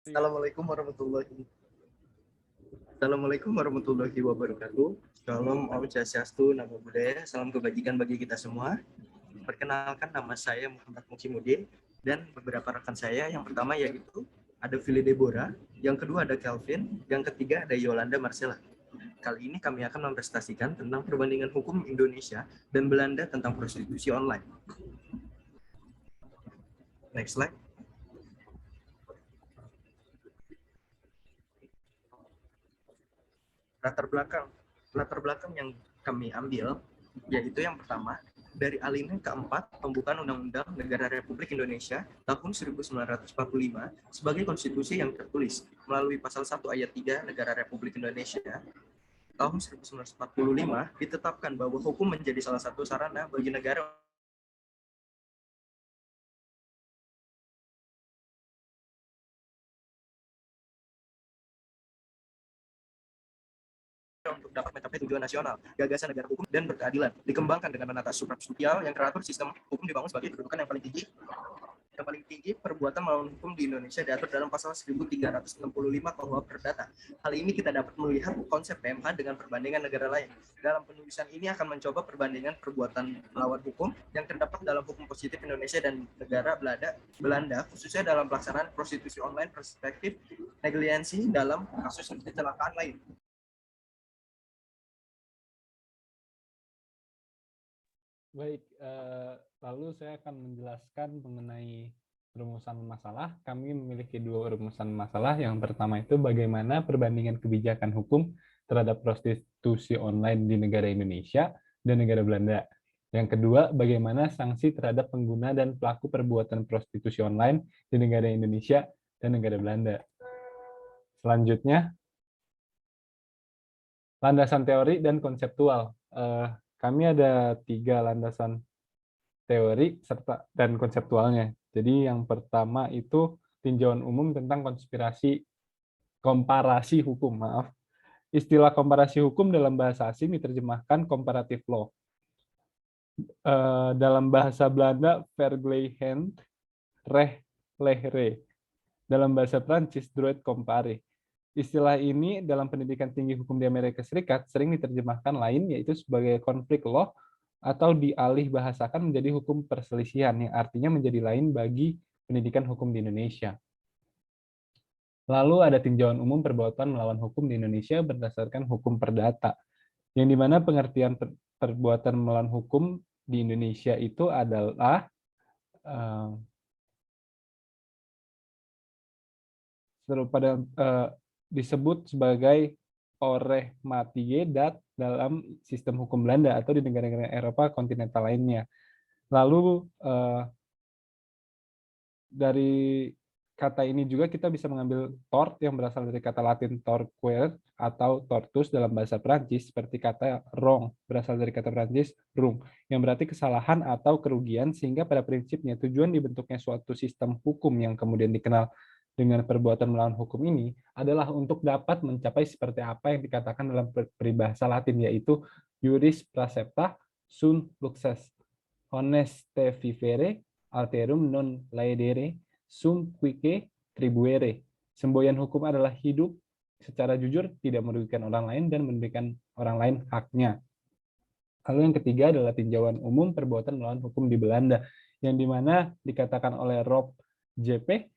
Assalamualaikum warahmatullahi wabarakatuh. Salam Om Swastiastu, Namo Buddhaya, salam kebajikan bagi kita semua. Perkenalkan, nama saya Muhammad Mukimuddin dan beberapa rekan saya. Yang pertama yaitu ada Fili Deborah, yang kedua ada Kelvin, yang ketiga ada Yolanda Marcella. Kali ini kami akan mempresentasikan tentang perbandingan hukum Indonesia dan Belanda tentang prostitusi online. Next slide. Latar belakang yang kami ambil yaitu yang pertama dari alinea keempat pembukaan Undang-Undang Negara Republik Indonesia tahun 1945 sebagai konstitusi yang tertulis melalui pasal 1 ayat 3 Negara Republik Indonesia tahun 1945 ditetapkan bahwa hukum menjadi salah satu sarana bagi negara untuk dapat mencapai tujuan nasional, gagasan negara hukum dan berkeadilan, dikembangkan dengan menata suprasubstansial yang teratur sistem hukum dibangun sebagai kedudukan yang paling tinggi. Yang paling tinggi, perbuatan melawan hukum di Indonesia diatur dalam pasal 1365 KUH Perdata. Hal ini kita dapat melihat konsep PMH dengan perbandingan negara lain. Dalam penulisan ini akan mencoba perbandingan perbuatan melawan hukum yang terdapat dalam hukum positif Indonesia dan negara Belanda, khususnya dalam pelaksanaan prostitusi online, perspektif negligensi dalam kasus kecelakaan lain. Baik, lalu saya akan menjelaskan mengenai rumusan masalah. Kami memiliki dua rumusan masalah. Yang pertama itu bagaimana perbandingan kebijakan hukum terhadap prostitusi online di negara Indonesia dan negara Belanda. Yang kedua, bagaimana sanksi terhadap pengguna dan pelaku perbuatan prostitusi online di negara Indonesia dan negara Belanda. Selanjutnya, landasan teori dan konseptual. Kami ada 3 landasan teori serta dan konseptualnya. Jadi yang pertama itu tinjauan umum tentang komparasi hukum. Istilah komparasi hukum dalam bahasa asing diterjemahkan comparative law. Dalam bahasa Belanda vergelijkend recht lehre. Dalam bahasa Prancis droit comparé. Istilah ini dalam pendidikan tinggi hukum di Amerika Serikat sering diterjemahkan lain, yaitu sebagai konflik law atau dialih bahasakan menjadi hukum perselisihan, yang artinya menjadi lain bagi pendidikan hukum di Indonesia. Lalu ada tinjauan umum perbuatan melawan hukum di Indonesia berdasarkan hukum perdata, yang dimana pengertian perbuatan melawan hukum di Indonesia itu adalah disebut sebagai ore matie dat dalam sistem hukum Belanda atau di negara-negara Eropa kontinental lainnya. Lalu dari kata ini juga kita bisa mengambil tort yang berasal dari kata Latin torquer atau tortus dalam bahasa Prancis, seperti kata wrong berasal dari kata Prancis wrong yang berarti kesalahan atau kerugian, sehingga pada prinsipnya tujuan dibentuknya suatu sistem hukum yang kemudian dikenal dengan perbuatan melawan hukum ini adalah untuk dapat mencapai seperti apa yang dikatakan dalam peribahasa Latin, yaitu juris pracepta sunt luxes, honeste vivere alterum non laedere sum quique tribuere. Semboyan hukum adalah hidup secara jujur, tidak merugikan orang lain dan memberikan orang lain haknya. Lalu yang ketiga adalah tinjauan umum perbuatan melawan hukum di Belanda, yang dimana dikatakan oleh Rob J.P.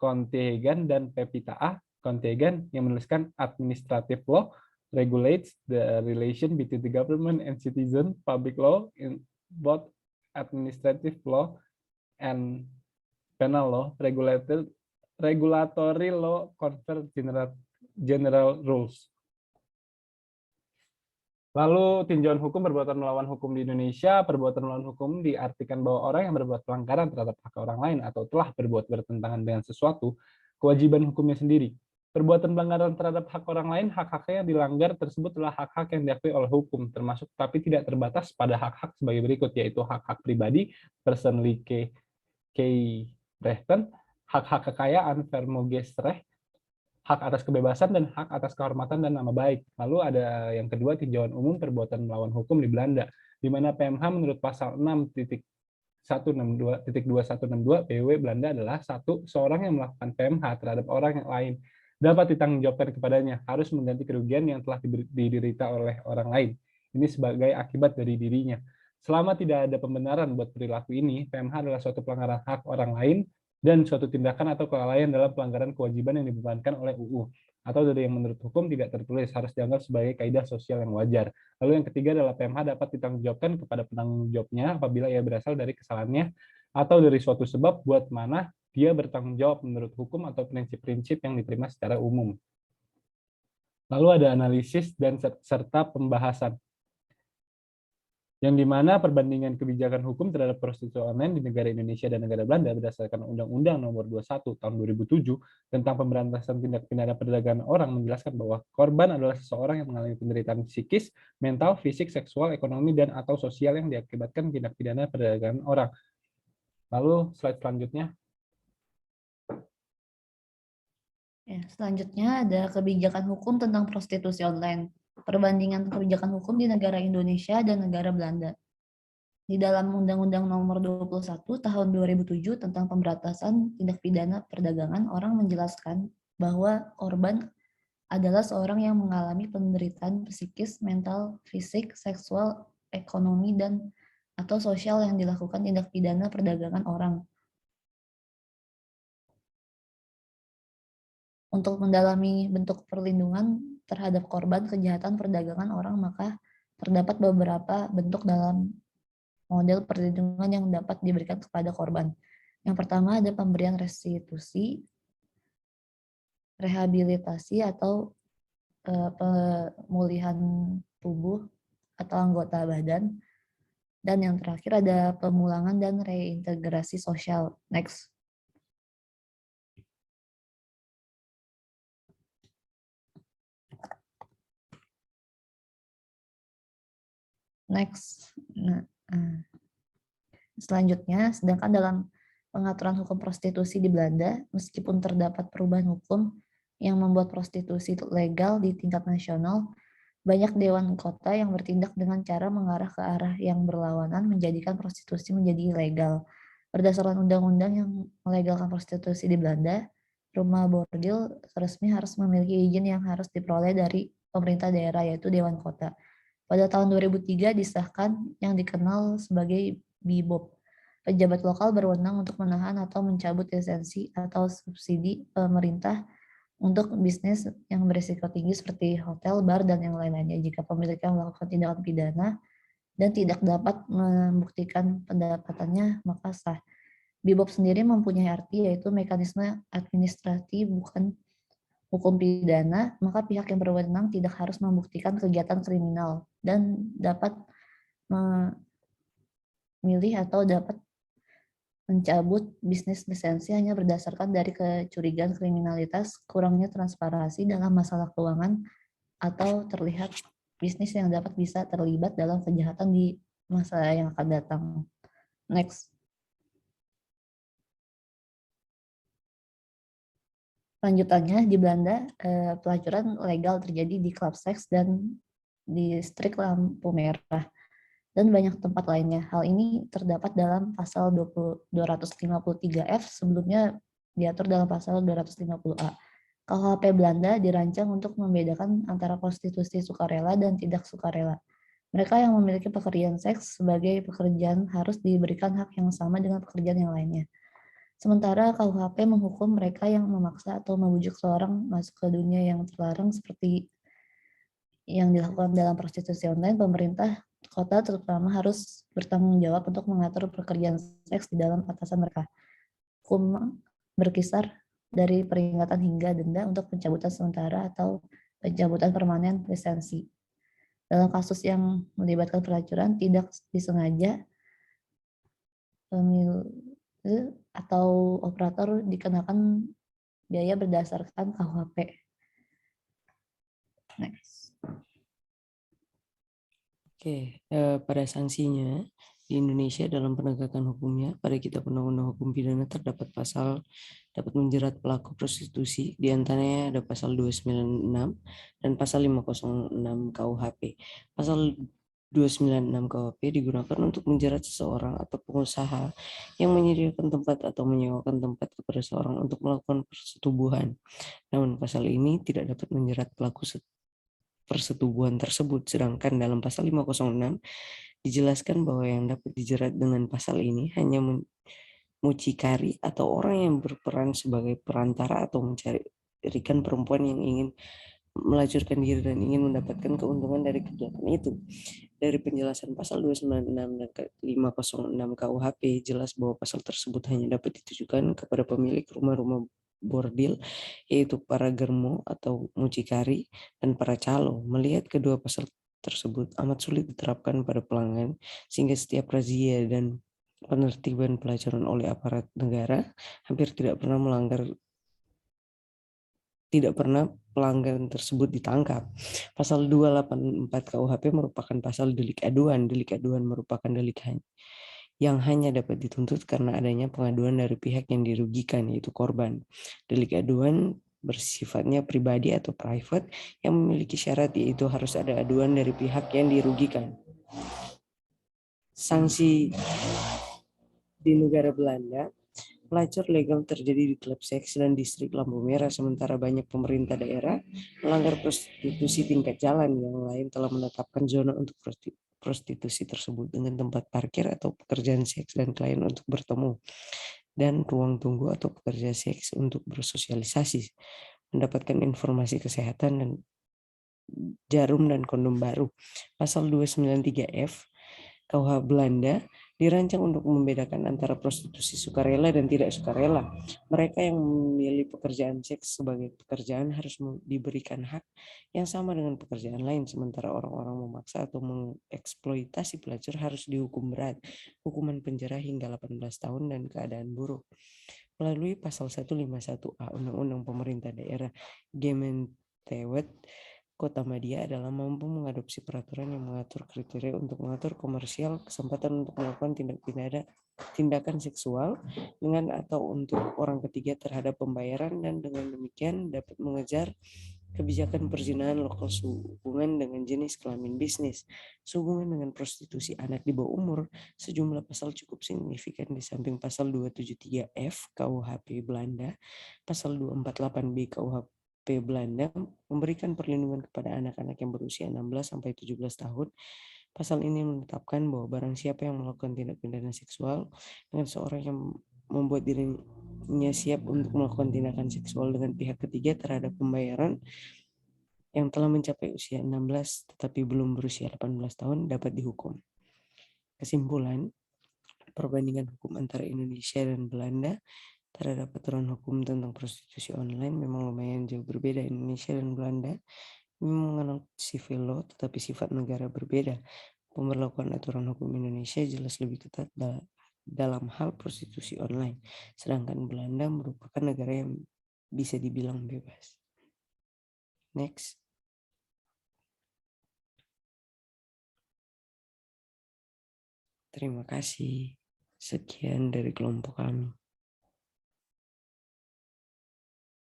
Contegen dan Pepita A. Contegen yang menuliskan administrative law regulates the relation between the government and citizen. Public law in both administrative law and penal law, regulatory law confer general rules. Lalu tinjauan hukum perbuatan melawan hukum di Indonesia. Perbuatan melawan hukum diartikan bahwa orang yang berbuat pelanggaran terhadap hak orang lain atau telah berbuat bertentangan dengan sesuatu, kewajiban hukumnya sendiri. Perbuatan pelanggaran terhadap hak orang lain, hak-haknya yang dilanggar tersebut adalah hak-hak yang diakui oleh hukum, termasuk tapi tidak terbatas pada hak-hak sebagai berikut, yaitu hak-hak pribadi, persoonlijke rechten, hak-hak kekayaan, vermogensrecht, hak atas kebebasan dan hak atas kehormatan dan nama baik. Lalu ada yang kedua, tinjauan umum perbuatan melawan hukum di Belanda, di mana PMH menurut pasal 6.1 162.2162 PWW Belanda adalah satu, seorang yang melakukan PMH terhadap orang yang lain dapat ditanggungjawabkan kepadanya harus mengganti kerugian yang telah diderita oleh orang lain. Ini sebagai akibat dari dirinya. Selama tidak ada pembenaran buat perilaku ini, PMH adalah suatu pelanggaran hak orang lain dan suatu tindakan atau kelalaian dalam pelanggaran kewajiban yang dibebankan oleh UU atau dari yang menurut hukum tidak tertulis harus dianggap sebagai kaidah sosial yang wajar. Lalu yang ketiga adalah PMH dapat ditanggungjawabkan kepada penanggung jawabnya apabila ia berasal dari kesalahannya atau dari suatu sebab buat mana dia bertanggung jawab menurut hukum atau prinsip-prinsip yang diterima secara umum. Lalu ada analisis dan serta pembahasan, yang dimana perbandingan kebijakan hukum terhadap prostitusi online di negara Indonesia dan negara Belanda berdasarkan Undang-Undang Nomor 21 Tahun 2007 tentang pemberantasan tindak pidana perdagangan orang menjelaskan bahwa korban adalah seseorang yang mengalami penderitaan psikis, mental, fisik, seksual, ekonomi, dan atau sosial yang diakibatkan tindak pidana perdagangan orang. Lalu slide selanjutnya. Ya, selanjutnya ada kebijakan hukum tentang prostitusi online. Perbandingan kebijakan hukum di negara Indonesia dan negara Belanda. Di dalam Undang-Undang Nomor 21 Tahun 2007 tentang pemberantasan tindak pidana perdagangan orang menjelaskan bahwa korban adalah seorang yang mengalami penderitaan psikis, mental, fisik, seksual, ekonomi, dan atau sosial yang dilakukan tindak pidana perdagangan orang. Untuk mendalami bentuk perlindungan terhadap korban kejahatan perdagangan orang, maka terdapat beberapa bentuk dalam model perlindungan yang dapat diberikan kepada korban. Yang pertama ada pemberian restitusi, rehabilitasi atau pemulihan tubuh atau anggota badan, dan yang terakhir ada pemulangan dan reintegrasi sosial. Next. Selanjutnya, sedangkan dalam pengaturan hukum prostitusi di Belanda, meskipun terdapat perubahan hukum yang membuat prostitusi legal di tingkat nasional, banyak dewan kota yang bertindak dengan cara mengarah ke arah yang berlawanan menjadikan prostitusi menjadi ilegal. Berdasarkan undang-undang yang melegalkan prostitusi di Belanda, rumah bordil resmi harus memiliki izin yang harus diperoleh dari pemerintah daerah, yaitu dewan kota. Pada tahun 2003 disahkan yang dikenal sebagai BIBOP. Pejabat lokal berwenang untuk menahan atau mencabut lisensi atau subsidi pemerintah untuk bisnis yang berisiko tinggi seperti hotel, bar, dan yang lain-lainnya jika pemiliknya melakukan tindakan pidana dan tidak dapat membuktikan pendapatannya, maka sah. BIBOP sendiri mempunyai arti yaitu mekanisme administratif bukan hukum pidana, maka pihak yang berwenang tidak harus membuktikan kegiatan kriminal dan dapat memilih atau dapat mencabut bisnis lisensi hanya berdasarkan dari kecurigaan kriminalitas, kurangnya transparansi dalam masalah keuangan, atau terlihat bisnis yang dapat bisa terlibat dalam kejahatan di masa yang akan datang. Next. Lanjutannya, di Belanda, pelacuran legal terjadi di klub seks dan di distrik lampu merah, dan banyak tempat lainnya. Hal ini terdapat dalam pasal 253F, sebelumnya diatur dalam pasal 250A. KUHP Belanda dirancang untuk membedakan antara prostitusi sukarela dan tidak sukarela. Mereka yang memiliki pekerjaan seks sebagai pekerjaan harus diberikan hak yang sama dengan pekerjaan yang lainnya. Sementara KUHP menghukum mereka yang memaksa atau membujuk seorang masuk ke dunia yang terlarang seperti yang dilakukan dalam prostitusi online. Pemerintah kota terutama harus bertanggung jawab untuk mengatur pekerjaan seks di dalam atasan mereka. Hukum berkisar dari peringatan hingga denda untuk pencabutan sementara atau pencabutan permanen lisensi. Dalam kasus yang melibatkan pelacuran tidak disengaja, pemilik atau operator dikenakan biaya berdasarkan KUHP. Next. Oke, pada sanksinya di Indonesia dalam penegakan hukumnya pada Kitab Undang-Undang Hukum Pidana terdapat pasal dapat menjerat pelaku prostitusi, di antaranya ada pasal 296 dan pasal 506 KUHP. Pasal 296 KUHP digunakan untuk menjerat seseorang atau pengusaha yang menyediakan tempat atau menyewakan tempat kepada seorang untuk melakukan persetubuhan. Namun pasal ini tidak dapat menjerat pelaku persetubuhan tersebut, sedangkan dalam pasal 506 dijelaskan bahwa yang dapat dijerat dengan pasal ini hanya mucikari atau orang yang berperan sebagai perantara atau mencarikan perempuan yang ingin melacurkan diri dan ingin mendapatkan keuntungan dari kegiatan itu. Dari penjelasan pasal 296 dan 506 KUHP jelas bahwa pasal tersebut hanya dapat ditujukan kepada pemilik rumah-rumah bordil, yaitu para germo atau mucikari dan para calo. Melihat kedua pasal tersebut amat sulit diterapkan pada pelanggan, sehingga setiap razia dan penertiban pelajaran oleh aparat negara hampir tidak pernah pelanggaran tersebut ditangkap. Pasal 284 KUHP merupakan pasal delik aduan. Delik aduan merupakan delik yang hanya dapat dituntut karena adanya pengaduan dari pihak yang dirugikan, yaitu korban. Delik aduan bersifatnya pribadi atau private yang memiliki syarat, yaitu harus ada aduan dari pihak yang dirugikan. Sanksi di negara Belanda, pelacur legal terjadi di klub seks dan distrik lampu merah, sementara banyak pemerintah daerah melanggar prostitusi tingkat jalan. Yang lain telah menetapkan zona untuk prostitusi tersebut dengan tempat parkir atau pekerjaan seks dan klien untuk bertemu, dan ruang tunggu atau pekerja seks untuk bersosialisasi, mendapatkan informasi kesehatan, dan jarum dan kondom baru. Pasal 293F KUH Belanda dirancang untuk membedakan antara prostitusi sukarela dan tidak sukarela. Mereka yang memilih pekerjaan seks sebagai pekerjaan harus diberikan hak yang sama dengan pekerjaan lain, sementara orang-orang memaksa atau mengeksploitasi pelacur harus dihukum berat, hukuman penjara hingga 18 tahun dan keadaan buruk. Melalui pasal 151A Undang-Undang Pemerintah Daerah Gemeentewet, Kota Madia adalah mampu mengadopsi peraturan yang mengatur kriteria untuk mengatur komersial kesempatan untuk melakukan tindakan seksual dengan atau untuk orang ketiga terhadap pembayaran, dan dengan demikian dapat mengejar kebijakan perzinahan lokal sehubungan dengan jenis kelamin bisnis, sehubungan dengan prostitusi anak di bawah umur. Sejumlah pasal cukup signifikan di samping pasal 273F KUHP Belanda, pasal 248B KUHP Belanda memberikan perlindungan kepada anak-anak yang berusia 16-17 tahun. Pasal ini menetapkan bahwa barang siapa yang melakukan tindak pidana seksual dengan seorang yang membuat dirinya siap untuk melakukan tindakan seksual dengan pihak ketiga terhadap pembayaran yang telah mencapai usia 16 tetapi belum berusia 18 tahun dapat dihukum. Kesimpulan, perbandingan hukum antara Indonesia dan Belanda terhadap aturan hukum tentang prostitusi online memang lumayan jauh berbeda. Indonesia dan Belanda memang mengenal civil law, tetapi sifat negara berbeda. Pemberlakuan aturan hukum Indonesia jelas lebih ketat dalam hal prostitusi online, sedangkan Belanda merupakan negara yang bisa dibilang bebas. Next. Terima kasih. Sekian dari kelompok kami.